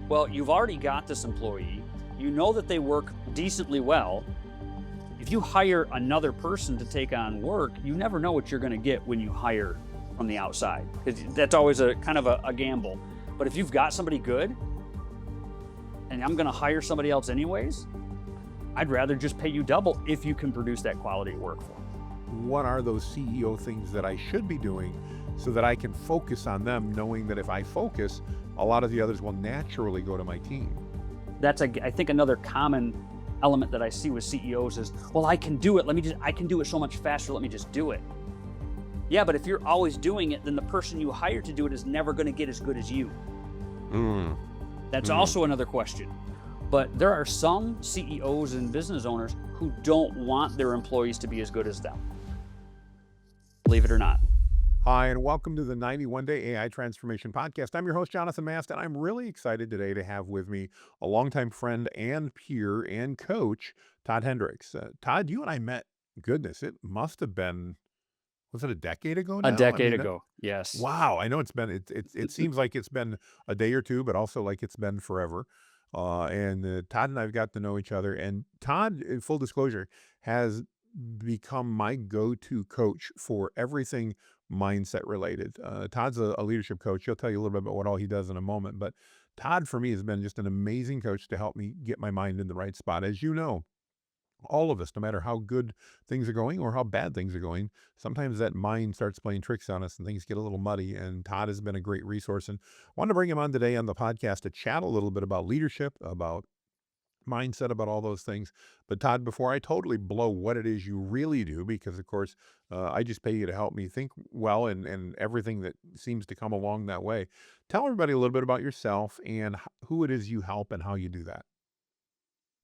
Well, you've already got this employee. You know that they work decently well. If you hire another person to take on work, you never know what you're going to get when you hire from the outside, because that's always a kind of a gamble. But if you've got somebody good and I'm going to hire somebody else anyways, I'd rather just pay you double if you can produce that quality work for them. What are those CEO things that I should be doing so that I can focus on them, knowing that if I focus, a lot of the others will naturally go to my team? That's, I think, another common element that I see with CEOs is, well, I can do it. I can do it so much faster. Let me just do it. Yeah, but if you're always doing it, then the person you hire to do it is never going to get as good as you. That's also another question. But there are some CEOs and business owners who don't want their employees to be as good as them. Believe it or not. Hi, and welcome to the 91 Day AI Transformation Podcast. I'm your host, Jonathan Mast, and I'm really excited today to have with me a longtime friend and peer and coach, Todd Hendricks. Todd, you and I met, goodness, it must have been, was it a decade ago now? A decade ago, yes. Wow, I know it's been, it seems like it's been a day or two, but also like it's been forever. And Todd and I have got to know each other, and Todd, in full disclosure, has become my go-to coach for everything mindset related. Todd's a leadership coach. He'll tell you a little bit about what all he does in a moment, but Todd for me has been just an amazing coach to help me get my mind in the right spot. As you know, all of us, no matter how good things are going or how bad things are going, sometimes that mind starts playing tricks on us and things get a little muddy. And Todd has been a great resource, and I wanted to bring him on today on the podcast to chat a little bit about leadership, about mindset, about all those things. But Todd, before I totally blow what it is you really do, because of course, I just pay you to help me think well and everything that seems to come along that way. Tell everybody a little bit about yourself and who it is you help and how you do that.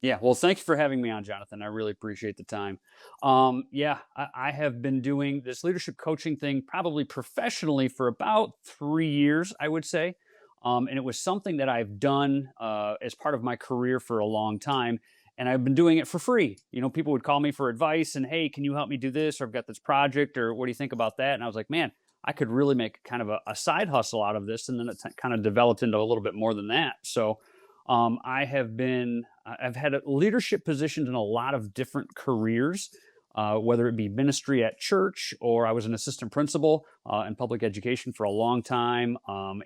Yeah, well, thanks for having me on, Jonathan. I really appreciate the time. I have been doing this leadership coaching thing probably professionally for about 3 years, I would say. And it was something that I've done as part of my career for a long time. And I've been doing it for free. You know, people would call me for advice and, hey, can you help me do this? Or I've got this project, or what do you think about that? And I was like, man, I could really make kind of a side hustle out of this. And then it kind of developed into a little bit more than that. So I've had leadership positions in a lot of different careers, whether it be ministry at church, or I was an assistant principal in public education for a long time,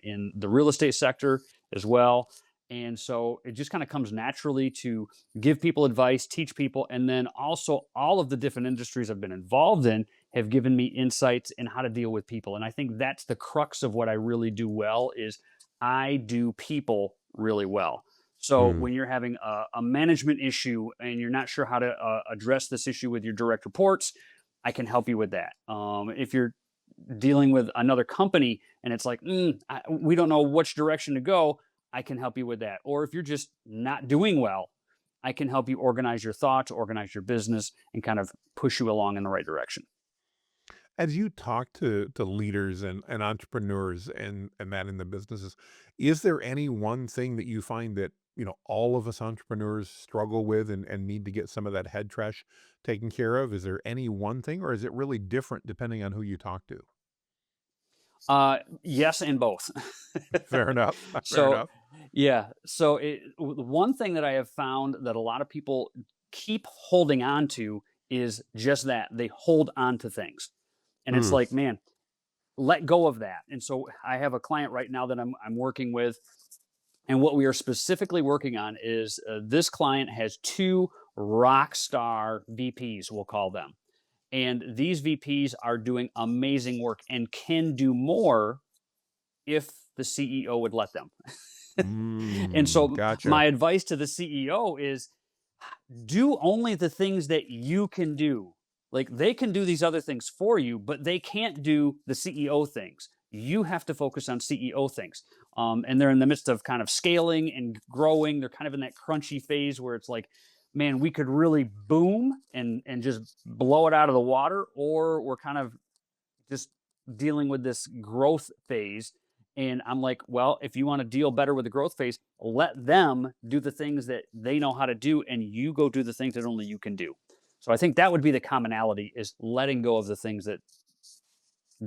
in the real estate sector as well. And so it just kind of comes naturally to give people advice, teach people, and then also all of the different industries I've been involved in have given me insights in how to deal with people. And I think that's the crux of what I really do well is I do people really well. So when you're having a management issue and you're not sure how to address this issue with your direct reports, I can help you with that. If you're dealing with another company and it's like, we don't know which direction to go, I can help you with that. Or if you're just not doing well, I can help you organize your thoughts, organize your business, and kind of push you along in the right direction. As you talk to leaders and entrepreneurs and that in the businesses, is there any one thing that you find that, you know, all of us entrepreneurs struggle with and need to get some of that head trash taken care of? Is there any one thing, or is it really different depending on who you talk to? Yes, and both. Fair enough. Fair So, enough. yeah. So the one thing that I have found that a lot of people keep holding on to is just that they hold on to things. And it's Mm, like, man, let go of that. And so I have a client right now that I'm working with. And what we are specifically working on is this client has two rock star VPs, we'll call them. And these VPs are doing amazing work and can do more if the CEO would let them. And so gotcha. my advice to the CEO is do only the things that you can do. Like they can do these other things for you, but they can't do the CEO things. You have to focus on CEO things. And they're in the midst of kind of scaling and growing. They're kind of in that crunchy phase where it's like, man, we could really boom and just blow it out of the water, or we're kind of just dealing with this growth phase. And I'm like, well, if you want to deal better with the growth phase, let them do the things that they know how to do, and you go do the things that only you can do. So I think that would be the commonality, is letting go of the things that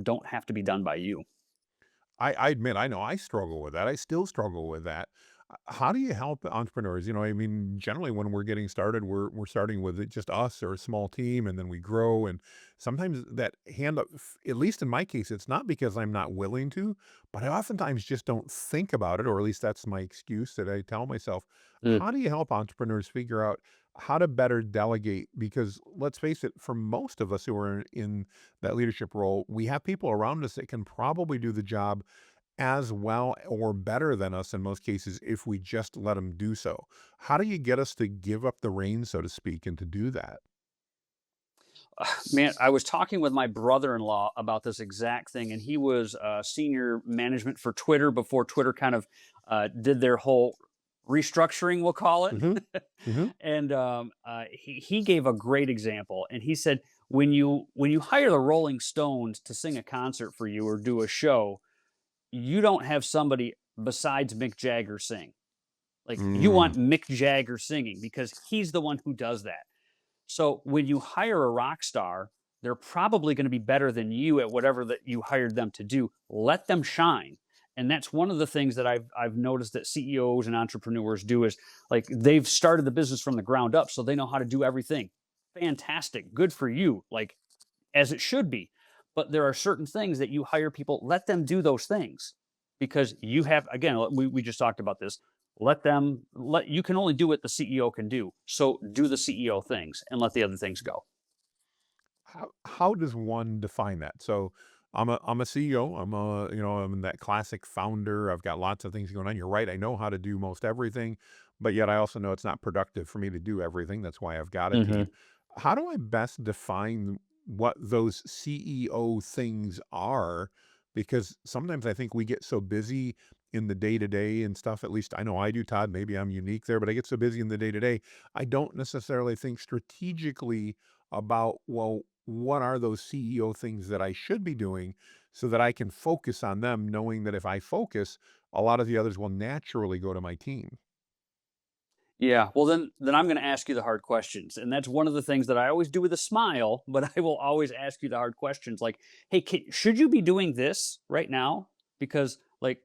don't have to be done by you. I admit, I know I struggle with that. I still struggle with that. How do you help entrepreneurs? I mean, generally when we're getting started, we're starting with just us or a small team, and then we grow. And sometimes that hand up, at least in my case, it's not because I'm not willing to, but I oftentimes just don't think about it, or at least that's my excuse that I tell myself. Mm. How do you help entrepreneurs figure out how to better delegate? Because let's face it, for most of us who are in that leadership role, we have people around us that can probably do the job as well or better than us in most cases if we just let them do so. How do you get us to give up the reins, so to speak, and to do that? Man, I was talking with my brother-in-law about this exact thing, and he was senior management for Twitter before Twitter kind of did their whole restructuring, we'll call it. Hmm. Hmm. And he gave a great example, and he said when you hire the Rolling Stones to sing a concert for you or do a show, you don't have somebody besides Mick Jagger sing. Like you Mm. want Mick Jagger singing because he's the one who does that. So when you hire a rock star, they're probably going to be better than you at whatever that you hired them to do. Let them shine. And that's one of the things that I've noticed that CEOs and entrepreneurs do is like they've started the business from the ground up, so they know how to do everything. Fantastic, good for you. Like as it should be. But there are certain things that you hire people, let them do those things because you have, again, we just talked about this. You can only do what the CEO can do. So do the CEO things and let the other things go. How does one define that? So I'm a CEO. I'm that classic founder. I've got lots of things going on. You're right. I know how to do most everything, but yet I also know it's not productive for me to do everything. That's why I've got a Hmm. team. How do I best define what those CEO things are? Because sometimes I think we get so busy in the day to day and stuff. At least I know I do, Todd. Maybe I'm unique there, but I get so busy in the day to day. I don't necessarily think strategically about, well, what are those CEO things that I should be doing so that I can focus on them, knowing that if I focus, a lot of the others will naturally go to my team. Yeah. Well, then I'm going to ask you the hard questions, and that's one of the things that I always do with a smile. But I will always ask you the hard questions, like, "Hey, should you be doing this right now?" Because like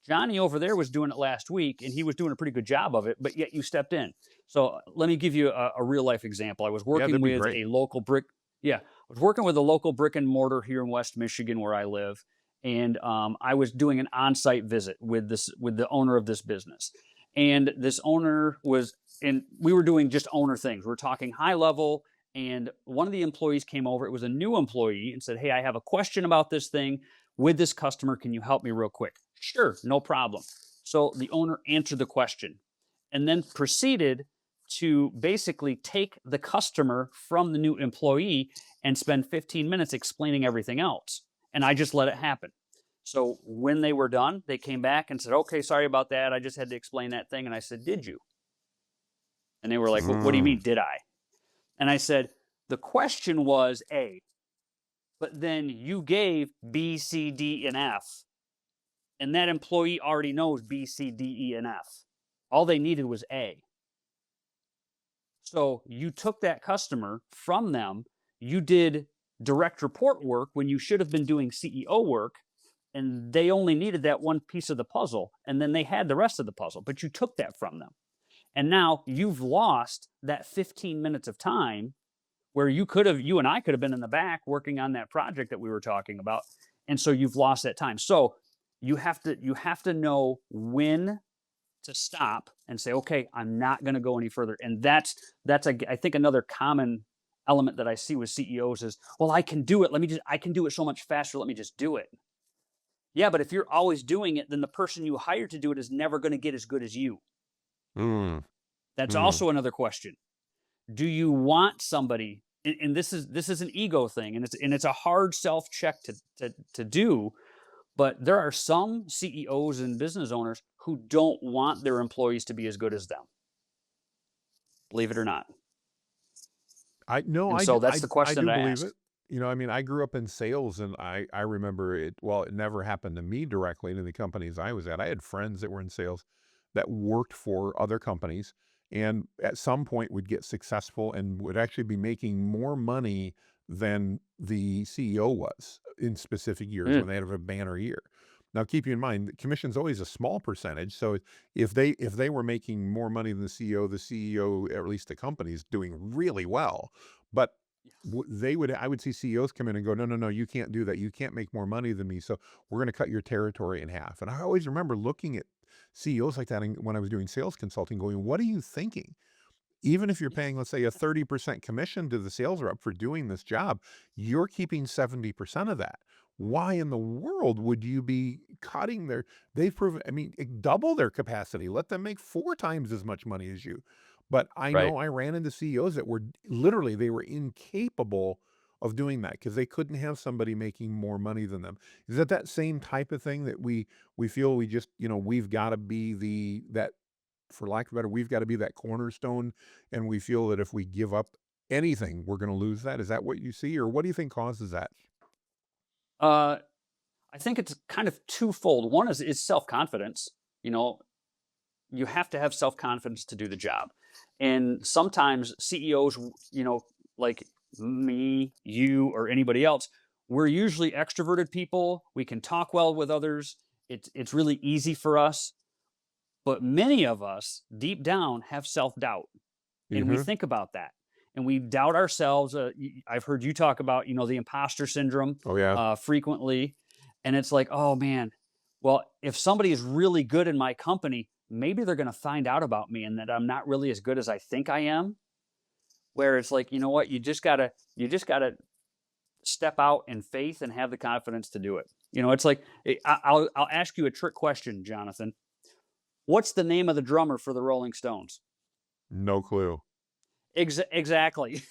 Johnny over there was doing it last week and he was doing a pretty good job of it, but yet you stepped in. So let me give you a real life example. I was Yeah, working that'd be with great. a local brick, yeah, I was working with a local brick and mortar here in West Michigan where I live. And I was doing an on site visit with the owner of this business. And this owner was, and we were doing just owner things. We're talking high level. And one of the employees came over. It was a new employee and said, "Hey, I have a question about this thing with this customer. Can you help me real quick?" Sure, no problem. So the owner answered the question and then proceeded to basically take the customer from the new employee and spend 15 minutes explaining everything else. And I just let it happen. So when they were done, they came back and said, "Okay, sorry about that. I just had to explain that thing." And I said, "Did you?" And they were like, "What do you Mm. mean, did I?" And I said, "The question was A, but then you gave B, C, D, and F. And that employee already knows B, C, D, E, and F. All they needed was A. So you took that customer from them. You did direct report work when you should have been doing CEO work, and they only needed that one piece of the puzzle. And then they had the rest of the puzzle, but you took that from them. And now you've lost that 15 minutes of time where you and I could have been in the back working on that project that we were talking about. And so you've lost that time. So you have to know when to stop and say, okay, I'm not going to go any further. And I think another common element that I see with CEOs is, well, I can do it. I can do it so much faster. Let me just do it. Yeah, but if you're always doing it, then the person you hire to do it is never going to get as good as you. Mm. That's Mm. also another question. Do you want somebody? And this is an ego thing, and it's a hard self check to do. But there are some CEOs and business owners who don't want their employees to be as good as them, believe it or not. I no, And I, d- so that's the I question do that I believe ask. it. I mean, I grew up in sales, and I remember it. Well, it never happened to me directly in the companies I was at. I had friends that were in sales that worked for other companies, and at some point would get successful and would actually be making more money than the CEO was in specific years Mm, when they had a banner year. Now, keep in mind, the commission's always a small percentage. So if they were making more money than the CEO, or at least the company, is doing really well. But Yes. I would see CEOs come in and go, no, no, no, you can't do that. You can't make more money than me. So we're going to cut your territory in half. And I always remember looking at CEOs like that when I was doing sales consulting, going, what are you thinking? Even if you're paying, Yes. let's say, a 30% commission to the sales rep for doing this job, you're keeping 70% of that. Why in the world would you be cutting they've proven, I mean, double their capacity. Let them make 4 times as much money as you. But I Right. know I ran into CEOs that were literally, they were incapable of doing that because they couldn't have somebody making more money than them. Is that same type of thing that we feel we just, we've got to be that, for lack of a better, we've got to be that cornerstone, and we feel that if we give up anything, we're going to lose that. Is that what you see, or what do you think causes that? Uh, I think it's kind of twofold. One is self confidence. You know, you have to have self confidence to do the job, and sometimes CEOs, like me, you, or anybody else, we're usually extroverted people. We can talk well with others. It's really easy for us. But many of us, deep down, have self doubt, and we Mhm. think about that, and we doubt ourselves. I've heard you talk about, the imposter syndrome Oh, yeah. frequently, and it's like, oh man, well, if somebody is really good in my company, maybe they're going to find out about me and that I'm not really as good as I think I am. Where it's like, you know what, you just gotta step out in faith and have the confidence to do it. It's like, I'll ask you a trick question, Jonathan. What's the name of the drummer for the Rolling Stones? No clue. Exactly.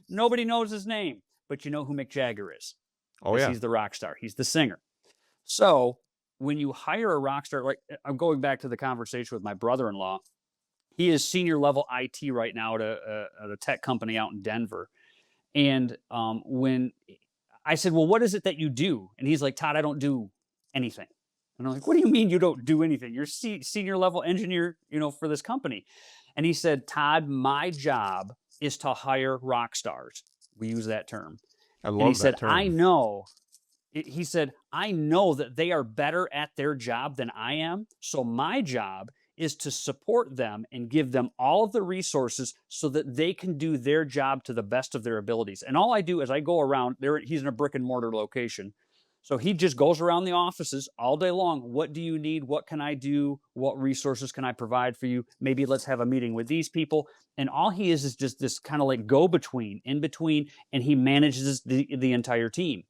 Nobody knows his name, but you know who Mick Jagger is Oh, because yeah. he's the rock star. He's the singer. So when you hire a rock star, like I'm going back to the conversation with my brother-in-law, he is senior level IT right now at a tech company out in Denver. And when I said, "Well, what is it that you do?" And he's like, "Todd, I don't do anything." And I'm like, "What do you mean you don't do anything? You're senior level engineer, for this company." And he said, "Todd, my job is to hire rock stars." We use that term. I And he love said, that term. he said, I know that they are better at their job than I am. So my job is to support them and give them all of the resources so that they can do their job to the best of their abilities. And all I do is I go around there. He's in a brick and mortar location. So he just goes around the offices all day long. What do you need? What can I do? What resources can I provide for you? Maybe let's have a meeting with these people. And all he is just this kind of like go between, in between, and he manages the entire team.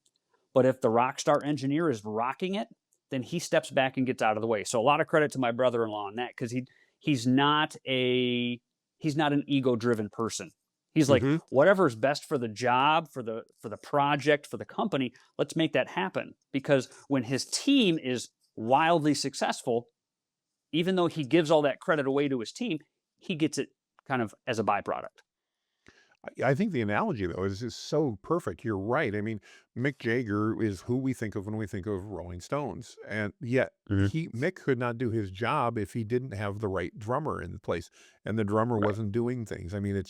But if the rock star engineer is rocking it, then he steps back and gets out of the way. So a lot of credit to my brother-in-law on that because he's not a he's not an ego-driven person. He's like, Mhm. whatever is best for the job, for the project, for the company, let's make that happen. Because when his team is wildly successful, even though he gives all that credit away to his team, he gets it kind of as a byproduct. I think the analogy, though, is just so perfect. You're right. I mean, Mick Jagger is who we think of when we think of Rolling Stones, and yet Mhm. Mick could not do his job if he didn't have the right drummer in the place, and the drummer Right. wasn't doing things. I mean,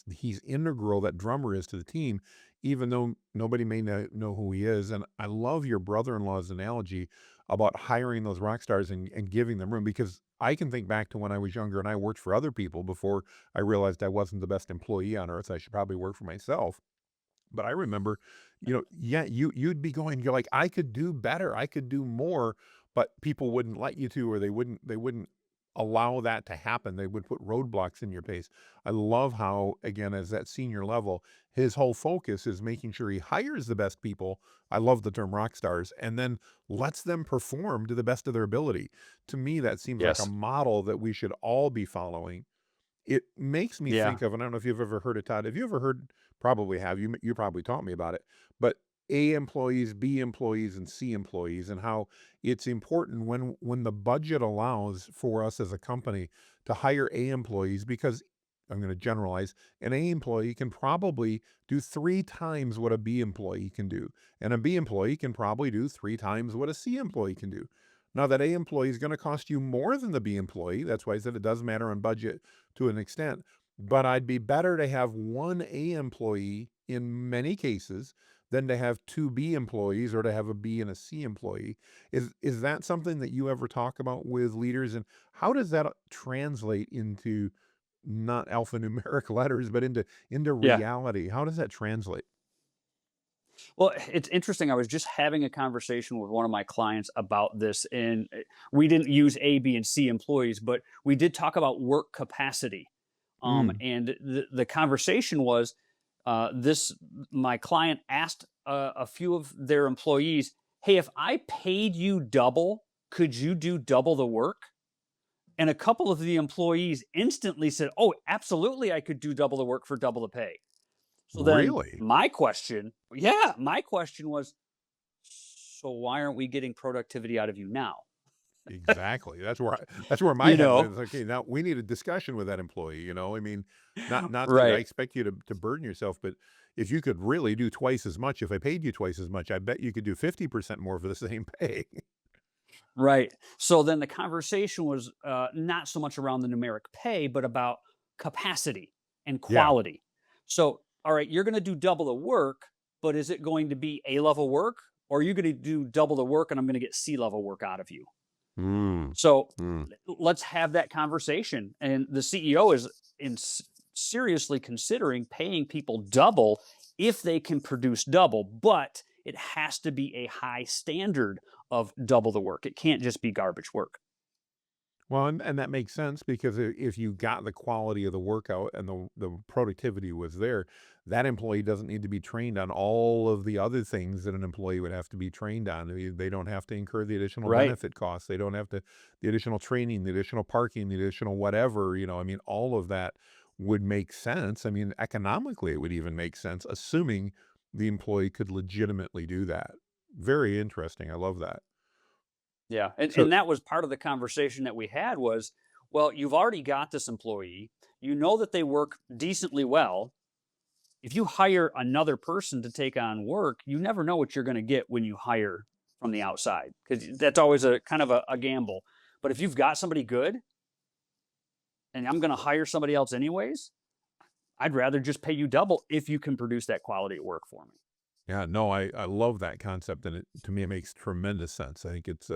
he's integral. That drummer is to the team, even though nobody may know who he is. And I love your brother-in-law's analogy about hiring those rock stars and giving them room, because I can think back to when I was younger and I worked for other people before I realized I wasn't the best employee on earth. I should probably work for myself. But I remember, yeah, you'd be going, you're like, I could do better, I could do more, but people wouldn't let you to, or they wouldn't allow that to happen. They would put roadblocks in your pace. I love how, again, as that senior level, his whole focus is making sure he hires the best people. I love the term rock stars, and then lets them perform to the best of their ability. To me, that seems like a Yes. model that we should all be following. It makes me Yeah. think of, and I don't know if you've ever heard it, Todd. Have you ever heard, probably have, you probably taught me about it, but A employees, B employees, and C employees, and how it's important when the budget allows for us as a company to hire A employees, because I'm going to generalize, an A employee can probably do 3 times what a B employee can do, and a B employee can probably do 3 times what a C employee can do. Now, that A employee is going to cost you more than the B employee. That's why I said it does matter on budget to an extent. But I'd be better to have one A employee in many cases than to have 2 B employees or to have a B and a C employee. Is that something that you ever talk about with leaders, and how does that translate into not alphanumeric letters, but into Yeah. reality? How does that translate? Well, it's interesting. I was just having a conversation with one of my clients about this, and we didn't use A, B, and C employees, but we did talk about work capacity. Mm, And the conversation was this my client asked a few of their employees, "Hey, if I paid you double, could you do double the work?" And a couple of the employees instantly said, "Oh, absolutely, I could do double the work for double the pay." So then really? my question was, so why aren't we getting productivity out of you now? Exactly. That's where my You head went. know? It's like, okay, now we need a discussion with that employee, I mean, not that I Right. expect you to burden yourself, but if you could really do twice as much, if I paid you twice as much, I bet you could do 50% more for the same pay. Right. So then the conversation was not so much around the numeric pay, but about capacity and Yeah. quality. So, all right, you're going to do double the work, but is it going to be A level work, or are you going to do double the work and I'm going to get C level work out of you? Mm, So mm. let's have that conversation. And the CEO is in seriously considering paying people double if they can produce double, but it has to be a high standard of double the work. It can't just be garbage work. Well, and that makes sense because if you got the quality of the workout and the productivity was there, that employee doesn't need to be trained on all of the other things that an employee would have to be trained on. They don't have to incur the additional Right. benefit costs. They don't have to the additional training, the additional parking, the additional whatever, I mean, all of that would make sense. I mean, economically, it would even make sense, assuming the employee could legitimately do that. Very interesting. I love that. Yeah. And So, and that was part of the conversation that we had was, well, you've already got this employee. You know that they work decently well. If you hire another person to take on work, you never know what you're going to get when you hire from the outside because that's always a kind of a gamble. But if you've got somebody good and I'm going to hire somebody else anyways, I'd rather just pay you double if you can produce that quality at work for me. yeah, no, I love that concept, and to me, it makes tremendous sense. I think it's,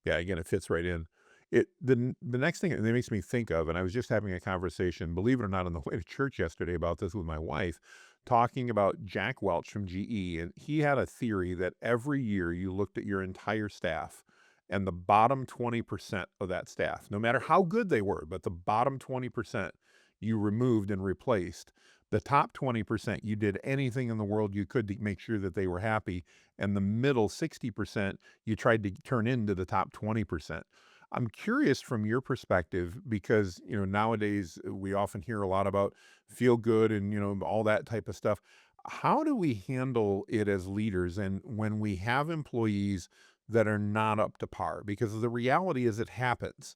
yeah, again, it fits right in. The next thing it makes me think of, and I was just having a conversation, believe it or not, on the way to church yesterday about this with my wife, talking about Jack Welch from GE, and he had a theory that every year you looked at your entire staff, and the bottom 20% of that staff, no matter how good they were, but the bottom 20% you removed and replaced. The top 20%, you did anything in the world you could to make sure that they were happy, and the middle 60%, you tried to turn into the top 20%. I'm curious from your perspective because, nowadays we often hear a lot about feel good and, all that type of stuff. How do we handle it as leaders and when we have employees that are not up to par? Because the reality is it happens.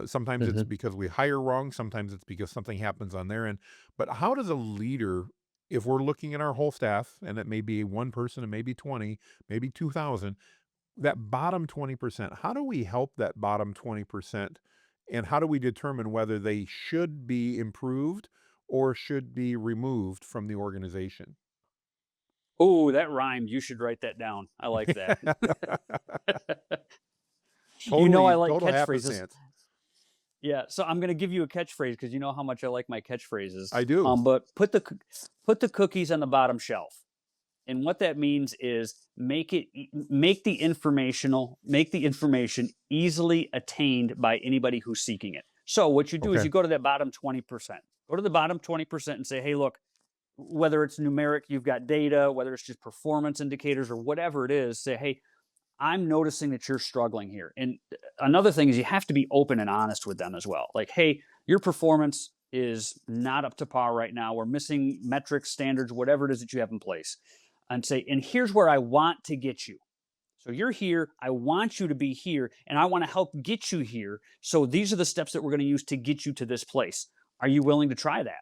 Sometimes it's Mhm. because we hire wrong, sometimes it's because something happens on their end. But how does a leader, if we're looking at our whole staff, and it may be one person, and maybe 20, maybe 2,000, that bottom 20%, how do we help that bottom 20%? And how do we determine whether they should be improved or should be removed from the organization? Oh, that rhymed. You should write that down. I like that. I Totally, like total catchphrases. happenstance. Yeah, so I'm gonna give you a catchphrase because you know how much I like my catchphrases. I do. But put the cookies on the bottom shelf, and what that means is make the information easily attained by anybody who's seeking it. So what you do is Okay. you go to that bottom 20%. Go to the bottom 20% and say, hey, look, whether it's numeric, you've got data, whether it's just performance indicators or whatever it is, say, hey, I'm noticing that you're struggling here. And another thing is you have to be open and honest with them as well. Like, hey, your performance is not up to par right now. We're missing metrics, standards, whatever it is that you have in place. And say, and here's where I want to get you. So you're here. I want you to be here, and I want to help get you here. So these are the steps that we're going to use to get you to this place. Are you willing to try that?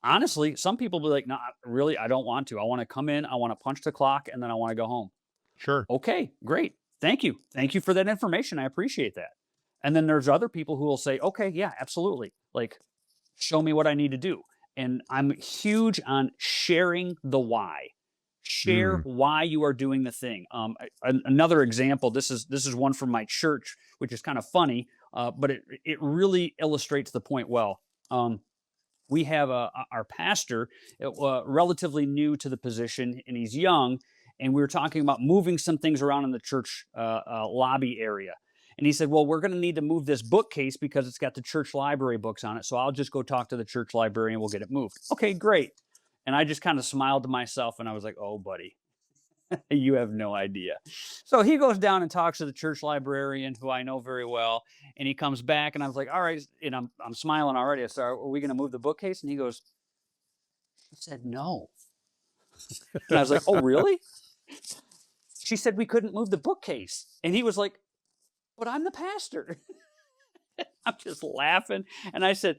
Honestly, some people will be like, no, really, I don't want to. I want to come in, I want to punch the clock, and then I want to go home. Sure. Okay, great. Thank you. Thank you for that information. I appreciate that. And then there's other people who will say, okay, yeah, absolutely. Like, show me what I need to do. And I'm huge on sharing the why. Share Mm. why you are doing the thing. Another example. This is one from my church, which is kind of funny, but it really illustrates the point well. We have our pastor, relatively new to the position, and he's young. And we were talking about moving some things around in the church lobby area. And he said, "Well, we're going to need to move this bookcase because it's got the church library books on it. So I'll just go talk to the church librarian and we'll get it moved." Okay, great. And I just kind of smiled to myself and I was like, "Oh, buddy, you have no idea." So he goes down and talks to the church librarian, who I know very well, and he comes back, and I was like, "All right," and I'm smiling already. I said, "Are we going to move the bookcase?" And he goes, "He said no," and I was like, "Oh, really?" She said we couldn't move the bookcase, and he was like, "But I'm the pastor." I'm just laughing, and I said,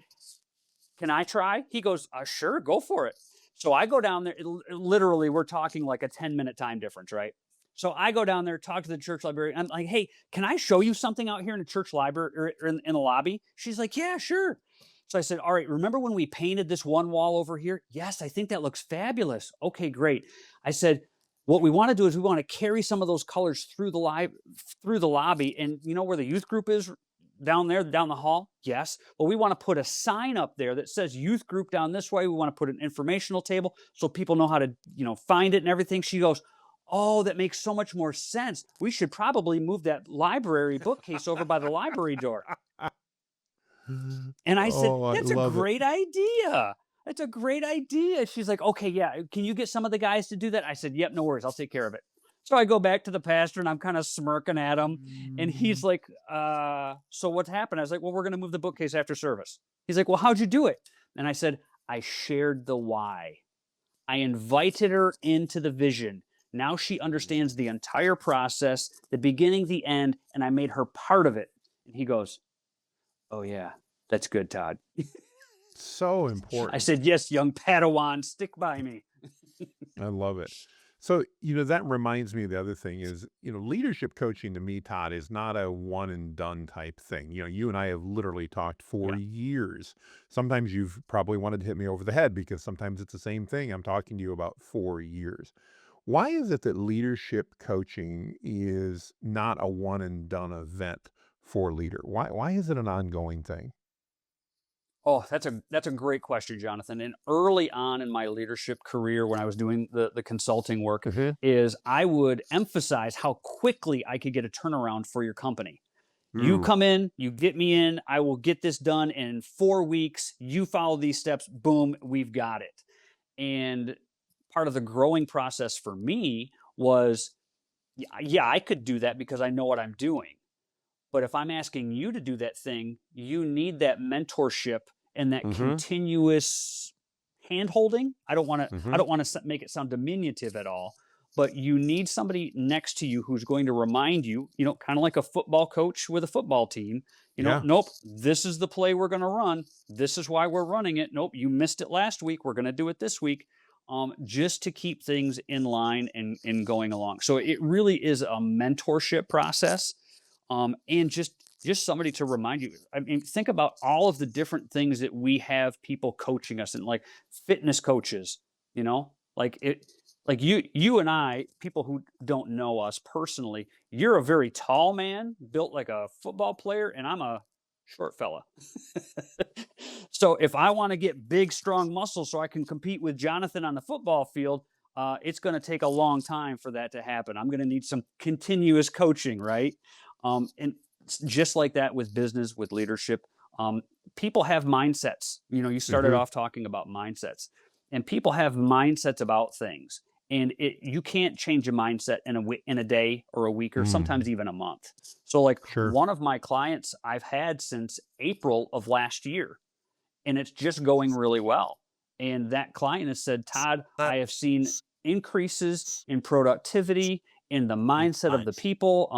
"Can I try?" He goes, "Sure, go for it." So I go down there. Literally, we're talking like a 10-minute time difference, right? So I go down there, talk to the church librarian. I'm like, "Hey, can I show you something out here in the church library or in the lobby?" She's like, "Yeah, sure." So I said, "All right, remember when we painted this one wall over here?" "Yes, I think that looks fabulous." "Okay, great." I said, "What we want to do is we want to carry some of those colors through the lobby, and you know where the youth group is down there, down the hall?" "Yes." "Well, we want to put a sign up there that says youth group down this way. We want to put an informational table so people know how to, find it and everything." She goes, "Oh, that makes so much more sense. We should probably move that library bookcase over by the library door." And I said, Oh, I "That's a love it. great idea. That's a great idea." She's like, "Okay, yeah. Can you get some of the guys to do that?" I said, "Yep, no worries. I'll take care of it." So I go back to the pastor and I'm kind of smirking at him. And he's Mm. like, "So what's happened?" I was like, "Well, we're going to move the bookcase after service." He's like, "Well, how'd you do it?" And I said, "I shared the why. I invited her into the vision. Now she understands the entire process, the beginning, the end, and I made her part of it." And he goes, "Oh, yeah, that's good, Todd." So I important. said, "Yes, young Padawan, stick by me." I love it. So, that reminds me of the other thing is, leadership coaching to me, Todd, is not a one and done type thing. You and I have literally talked for Yeah. years. Sometimes you've probably wanted to hit me over the head because sometimes it's the same thing I'm talking to you about for years. Why is it that leadership coaching is not a one and done event for a leader? Why is it an ongoing thing? Oh, that's a great question, Jonathan. And early on in my leadership career, when I was doing the consulting work, Mhm. is I would emphasize how quickly I could get a turnaround for your company. You Ooh. come in, you get me in, I will get this done in 4 weeks. You follow these steps, boom, we've got it. And part of the growing process for me was, yeah, I could do that because I know what I'm doing. But if I'm asking you to do that thing, you need that mentorship and that Mhm. continuous hand holding. I Mhm. don't want to make it sound diminutive at all, but you need somebody next to you who's going to remind you, kind of like a football coach with a football team, Yeah. "Nope, this is the play we're going to run. This is why we're running it. Nope, you missed it last week. We're going to do it this week." Just to keep things in line and going along. So it really is a mentorship process, and just somebody to remind you. I mean, think about all of the different things that we have people coaching us in, like fitness coaches. Like like you and I, people who don't know us personally, you're a very tall man, built like a football player, and I'm a short fella. So if I want to get big, strong muscles so I can compete with Jonathan on the football field, it's going to take a long time for that to happen. I'm going to need some continuous coaching, right? And just like that with business, with leadership, um, people have mindsets. You started Mhm. off talking about mindsets, and people have mindsets about things. And you can't change a mindset in a day or a week or Mm. sometimes even a month. So, like Sure. one of my clients I've had since April of last year, and it's just going really well. And that client has said, "Todd, I have seen increases in productivity, in the mindset of the people."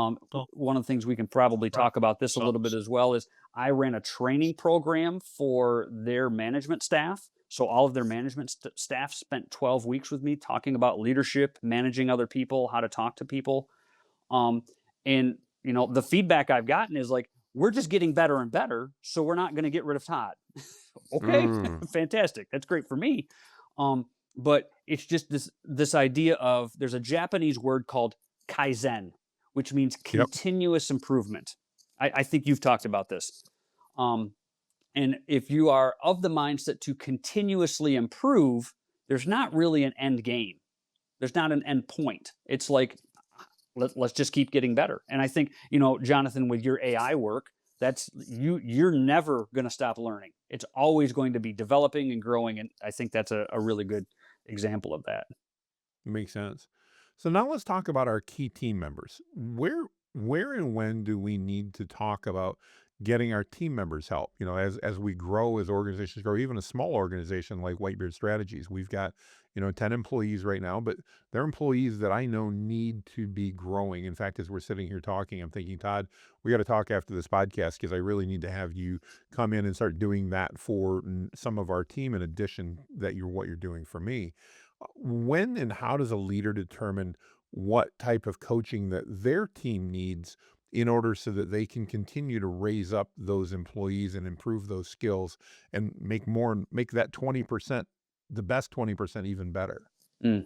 One of the things we can probably talk about this a little bit as well is I ran a training program for their management staff. So all of their management staff spent 12 weeks with me talking about leadership, managing other people, how to talk to people. Um, and the feedback I've gotten is like, "We're just getting better and better, so we're not going to get rid of Todd." Okay, Mm. fantastic. That's great for me. Um, but it's just this idea of, there's a Japanese word called kaizen, which means Yep. continuous improvement. I think you've talked about this. Um, and if you are of the mindset to continuously improve, there's not really an end game. There's not an end point. It's like, let's just keep getting better. And I think, Jonathan, with your AI work, that's you're never going to stop learning. It's always going to be developing and growing. And I think that's a really good example of that. Makes sense. So now let's talk about our key team members. Where and when do we need to talk about getting our team members help? As we grow, as organizations grow, even a small organization like Whitebeard Strategies, we've got, 10 employees right now, but they're employees that I know need to be growing. In fact, as we're sitting here talking, I'm thinking, Todd, we got to talk after this podcast because I really need to have you come in and start doing that for some of our team in addition that what you're doing for me. When and how does a leader determine what type of coaching that their team needs in order so that they can continue to raise up those employees and improve those skills and make that 20%, the best 20% even better? Mm.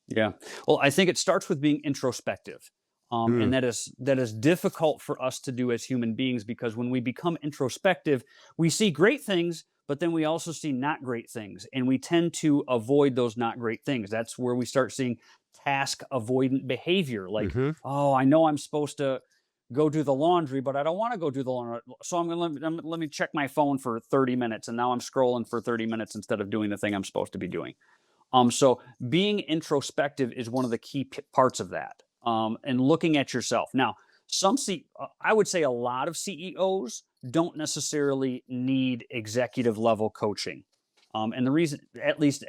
Yeah. Well, I think it starts with being introspective. And Ugh. that is difficult for us to do as human beings, because when we become introspective, we see great things, but then we also see not great things. And we tend to avoid those not great things. That's where we start seeing task avoidant behavior. Like, Mm-hmm. oh, I know I'm supposed to go do the laundry, but I don't want to go do the laundry. So let me check my phone for 30 minutes. And now I'm scrolling for 30 minutes instead of doing the thing I'm supposed to be doing. So being introspective is one of the key parts of that, and looking at yourself. Now, I would say a lot of CEOs don't necessarily need executive level coaching. And the reason, at least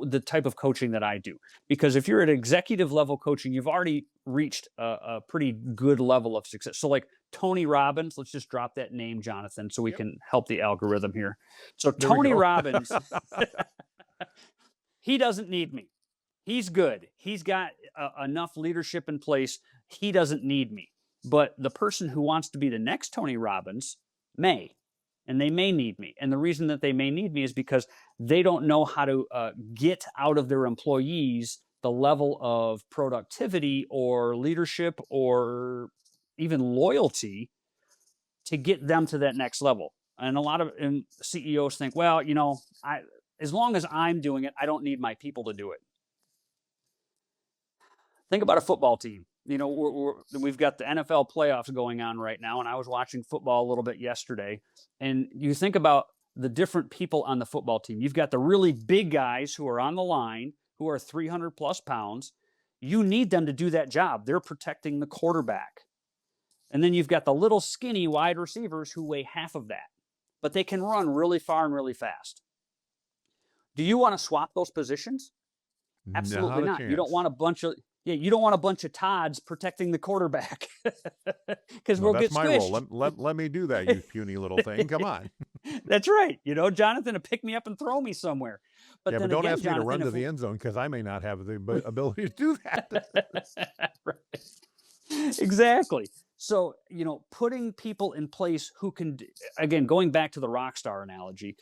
the type of coaching that I do, because if you're at executive level coaching, you've already reached a pretty good level of success. So, like Tony Robbins, let's just drop that name, Jonathan, so we Yep. can help the algorithm here. So, There we Tony go. Robbins, he doesn't need me. He's good. He's got enough leadership in place. He doesn't need me. But the person who wants to be the next Tony Robbins may, and they may need me. And the reason that they may need me is because they don't know how to get out of their employees the level of productivity or leadership or even loyalty to get them to that next level. And a lot of CEOs think, well, as long as I'm doing it, I don't need my people to do it. Think about a football team. We've got the NFL playoffs going on right now, and I was watching football a little bit yesterday. And you think about the different people on the football team. You've got the really big guys who are on the line, who are 300 plus pounds. You need them to do that job. They're protecting the quarterback. And then you've got the little skinny wide receivers who weigh half of that, but they can run really far and really fast. Do you want to swap those positions? Not Absolutely a not. You don't chance. want a bunch of you don't want a bunch of Todds protecting the quarterback, because No, we'll that's get my role. squished. Let me do that, you puny little thing. Come on. That's right. Jonathan to pick me up and throw me somewhere. But Yeah, but then don't again, ask me to Jonathan, run to if the end zone because I may not have the ability to do that. right. Exactly. So, putting people in place who can, again, going back to the rock star analogy,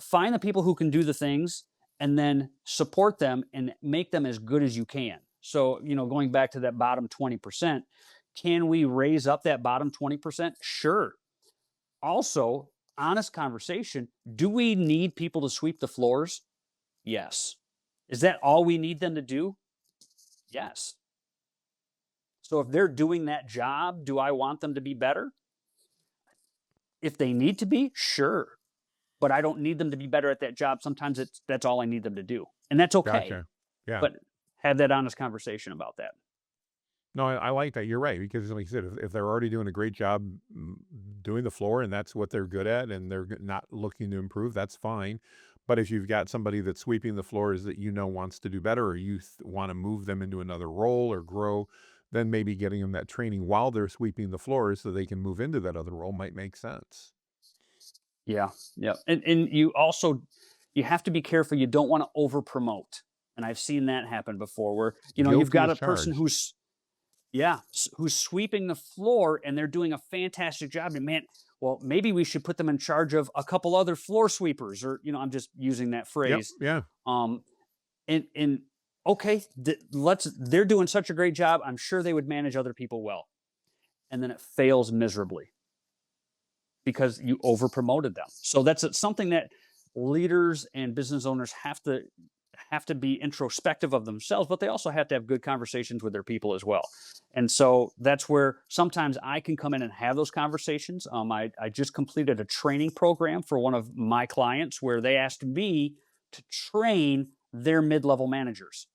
find the people who can do the things and then support them and make them as good as you can. So, going back to that bottom 20%, can we raise up that bottom 20%? Sure. Also, honest conversation, do we need people to sweep the floors? Yes. Is that all we need them to do? Yes. So if they're doing that job, do I want them to be better? If they need to be, sure. But I don't need them to be better at that job. Sometimes that's all I need them to do. And that's okay. Gotcha. Yeah. But have that honest conversation about that. No, I like that. You're right. Because like you said, if they're already doing a great job doing the floor and that's what they're good at and they're not looking to improve, that's fine. But if you've got somebody that's sweeping the floors that wants to do better, or you want to move them into another role or grow, then maybe getting them that training while they're sweeping the floors so they can move into that other role might make sense. Yeah. Yeah. And you have to be careful. You don't want to over promote. And I've seen that happen before where, you've Guilty got as a person charged. who's sweeping the floor and they're doing a fantastic job. And man, well, maybe we should put them in charge of a couple other floor sweepers, or, I'm just using that Yep. phrase. Yeah. Um, and Okay, they're doing such a great job. I'm sure they would manage other people well. And then it fails miserably because you over promoted them. So that's something that leaders and business owners have to be introspective of themselves, but they also have to have good conversations with their people as well. And so that's where sometimes I can come in and have those conversations. I just completed a training program for one of my clients where they asked me to train their mid-level managers.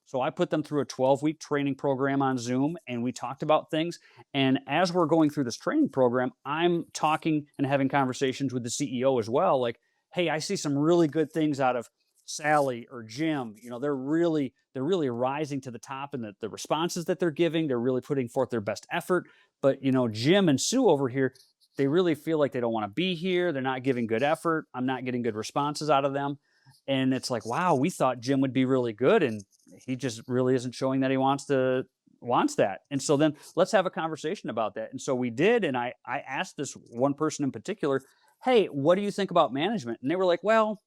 So I put them through a 12-week training program on Zoom, and we talked about things. And as we're going through this training program, I'm talking and having conversations with the CEO as well. Like, hey, I see some really good things out of Sally or Jim. They're really rising to the top in the responses that they're giving. They're really putting forth their best effort. But Jim and Sue over here, they really feel like they don't want to be here. They're not giving good effort. I'm not getting good responses out of them. And it's like, wow, we thought Jim would be really good, and he just really isn't showing that he wants that. And so then let's have a conversation about that. And so we did, and I asked this one person in particular, hey, what do you think about management? And they were like, well,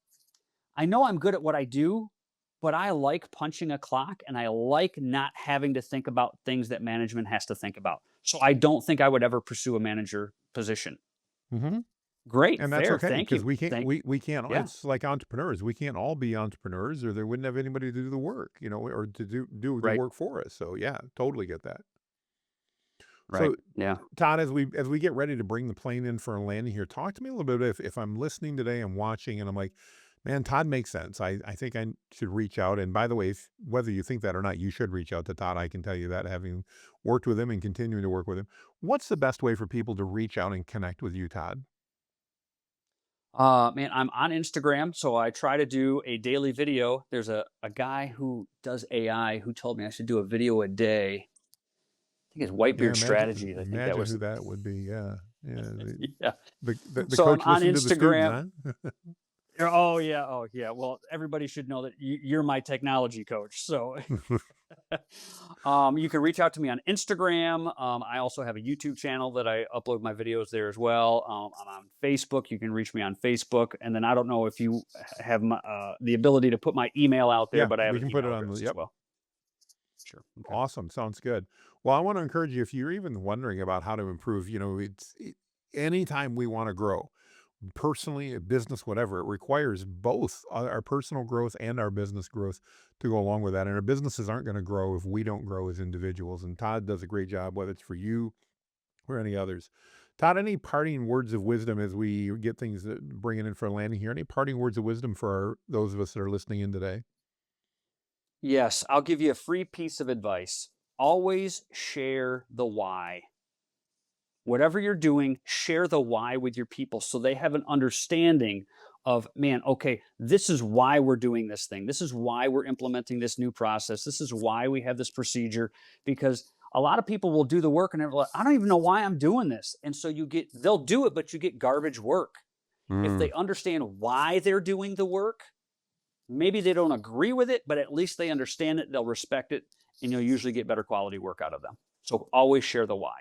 I know I'm good at what I do, but I like punching a clock and I like not having to think about things that management has to think about. So I don't think I would ever pursue a manager position. Hmm. Great, And that's fair. okay Thank because you. we can't we can't. Yeah, It's like entrepreneurs. We can't all be entrepreneurs, or they wouldn't have anybody to do the work, or to do the right, work for us. So yeah, totally get that. right. So Yeah. Todd, as we get ready to bring the plane in for a landing here, talk to me a little bit. If I'm listening today, I'm watching, and I'm like, man, Todd makes sense. I think I should reach out. And by the way, whether you think that or not, you should reach out to Todd. I can tell you that, having worked with him and continuing to work with him. What's the best way for people to reach out and connect with you, Todd? Man, I'm on Instagram, so I try to do a daily video. There's a guy who does AI who told me I should do a video a day. I think it's Yeah, Whitebeard imagine Strategies. I think that imagine was who that would be. Yeah, yeah. yeah. The So I'm coach on listened to the student, Instagram. huh? Oh yeah, oh yeah. Well, everybody should know that you're my technology coach. So you can reach out to me on Instagram. I also have a YouTube channel that I upload my videos there as well. I'm on Facebook. You can reach me on Facebook. And then I don't know if you have the ability to put my email out there, Yeah, but I have we an can put email it on the. address as Yep. well. Sure. Okay. Awesome. Sounds good. Well, I want to encourage you, if you're even wondering about how to improve, anytime we want to grow, personally, a business, whatever, it requires both our personal growth and our business growth to go along with that. And our businesses aren't going to grow if we don't grow as individuals. And Todd does a great job, whether it's for you or any others. Todd, any parting words of wisdom as we get things bringing in for a landing here? Any parting words of wisdom for those of us that are listening in today? Yes, I'll give you a free piece of advice. Always share the why. Whatever you're doing, share the why with your people so they have an understanding of, man, okay, this is why we're doing this thing. This is why we're implementing this new process. This is why we have this procedure. Because a lot of people will do the work and they're like, I don't even know why I'm doing this. And so they'll do it, but you get garbage work. If Mm, they understand why they're doing the work, maybe they don't agree with it, but at least they understand it, they'll respect it, and you'll usually get better quality work out of them. So always share the why.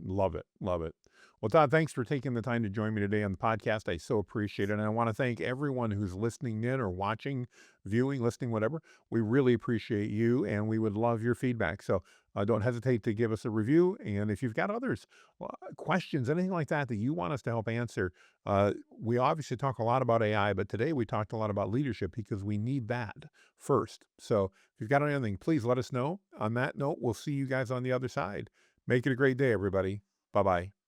love it. Love it. Well, Todd, thanks for taking the time to join me today on the podcast. I so appreciate it. And I want to thank everyone who's listening in or watching, viewing, listening, whatever. We really appreciate you and we would love your feedback. So don't hesitate to give us a review. And if you've got others, questions, anything like that that you want us to help answer, we obviously talk a lot about AI, but today we talked a lot about leadership because we need that first. So if you've got anything, please let us know. On that note, we'll see you guys on the other side. Make it a great day, everybody. Bye bye.